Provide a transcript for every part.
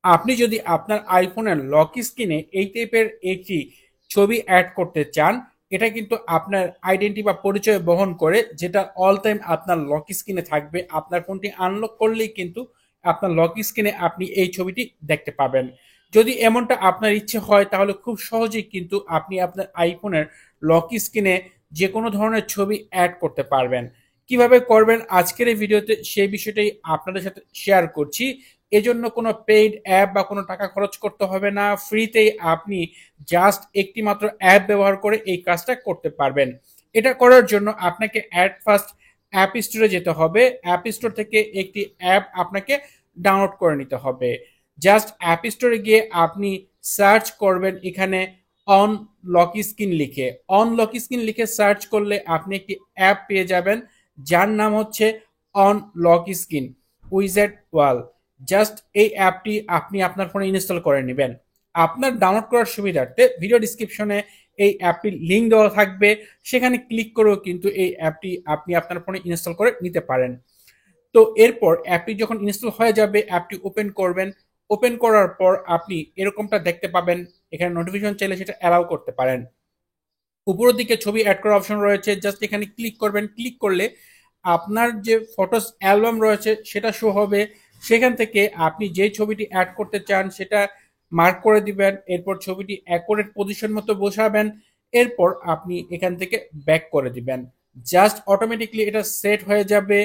আপনি যদি আপনার আইফোনের লক স্ক্রিনে এই টাইপের একটি ছবি অ্যাড করতে চান, এটা কিন্তু আপনার আইডেন্টি বা পরিচয় বহন করে, যেটা অল টাইম আপনার লক স্ক্রিনে থাকবে। আপনার ফোনটি আনলক করলেই কিন্তু আপনার লক স্ক্রিনে আপনি এই ছবিটি দেখতে পাবেন। যদি এমনটা আপনার ইচ্ছে হয় তাহলে খুব সহজেই কিন্তু আপনি আপনার আইফোনের লক স্ক্রিনে যে কোনো ধরনের ছবি অ্যাড করতে পারবেন। কিভাবে করবেন আজকের এই ভিডিওতে সেই বিষয়টাই আপনাদের সাথে শেয়ার করছি। এজন্য কোনো পেইড অ্যাপ বা কোনো টাকা খরচ করতে হবে না, ফ্রিতেই আপনি জাস্ট একটি মাত্র অ্যাপ ব্যবহার করে এই কাজটা করতে পারবেন। এটা করার জন্য আপনাকে অ্যাট ফার্স্ট অ্যাপ স্টোরে যেতে হবে। অ্যাপ স্টোর থেকে একটি অ্যাপ আপনাকে ডাউনলোড করে নিতে হবে। জাস্ট অ্যাপ স্টোরে গিয়ে আপনি সার্চ করবেন এখানে অন লক স্ক্রিন লিখে। অন লক স্ক্রিন লিখে সার্চ করলে আপনি একটি অ্যাপ পেয়ে যাবেন, যার নাম হচ্ছে অন লক স্ক্রিন উইজেট ওয়াল। জাস্ট এই অ্যাপটি আপনি আপনার ফোনে ইনস্টল করে নেবেন। আপনার ডাউনলোড করার সুবিধার্থে ভিডিও ডিসক্রিপশনে এই অ্যাপটির লিঙ্ক দেওয়া থাকবে, সেখানে ক্লিক করেও কিন্তু এই অ্যাপটি আপনি আপনার ফোনে ইনস্টল করে নিতে পারেন। তো এরপর অ্যাপটি যখন ইনস্টল হয়ে যাবে, অ্যাপটি ওপেন করবেন। ওপেন করার পর আপনি এরকমটা দেখতে পাবেন। এখানে নোটিফিকেশন চাইলে সেটা অ্যালাউ করতে পারেন। উপরের দিকে ছবি অ্যাড করার অপশন রয়েছে, জাস্ট এখানে ক্লিক করবেন। ক্লিক করলে আপনার যে ফটোস অ্যালবাম রয়েছে সেটা শো হবে। সেখান থেকে আপনি যে ছবিটি অ্যাড করতে চান সেটা মার্ক করে দিবেন। এরপর ছবিটি অ্যাকোরেট পজিশন মতো বসাবেন। এরপর আপনি এখান থেকে ব্যাক করে দিবেন। জাস্ট অটোমেটিকলি এটা সেট হয়ে যাবে।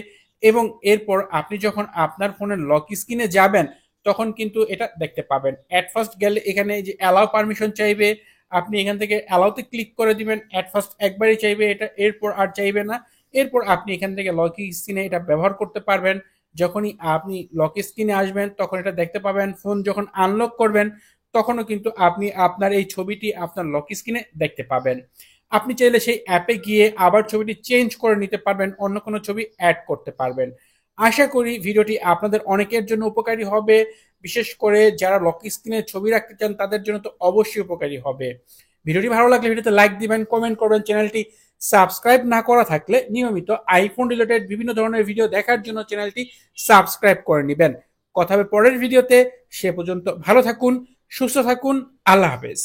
এবং এরপর আপনি যখন আপনার ফোনের লক স্ক্রিনে যাবেন তখন কিন্তু এটা দেখতে পাবেন। অ্যাট ফার্স্ট গেলে এখানে যে অ্যালাউ পারমিশন চাইবে, আপনি এখান থেকে অ্যালাউতে ক্লিক করে দিবেন। অ্যাট ফার্স্ট একবারই চাইবে এটা, এরপর আর চাইবে না। এরপর আপনি এখান থেকে লক স্ক্রিনে এটা ব্যবহার করতে পারবেন। যখনই আপনি লক স্ক্রিনে আসবেন তখন এটা দেখতে পাবেন। ফোন যখন আনলক করবেন তখনও কিন্তু আপনি আপনার এই ছবিটি আপনার লক স্ক্রিনে দেখতে পাবেন। আপনি চাইলে সেই অ্যাপে গিয়ে আবার ছবিটি চেঞ্জ করে নিতে পারবেন, অন্য কোনো ছবি অ্যাড করতে পারবেন। আশা করি ভিডিওটি আপনাদের অনেকের জন্য উপকারী হবে। বিশেষ করে যারা লক স্ক্রিনে ছবি রাখতে চান তাদের জন্য তো অবশ্যই উপকারী হবে। ভিডিওটি ভালো লাগলে ভিডিওতে লাইক দিবেন, কমেন্ট করবেন। চ্যানেলটি সাবস্ক্রাইব না করা থাকলে নিয়মিত আইফোন রিলেটেড বিভিন্ন ধরনের ভিডিও দেখার জন্য চ্যানেলটি সাবস্ক্রাইব করে নেবেন। কথা হবে পরের ভিডিওতে। সে পর্যন্ত ভালো থাকুন, সুস্থ থাকুন। আল্লাহ হাফেজ।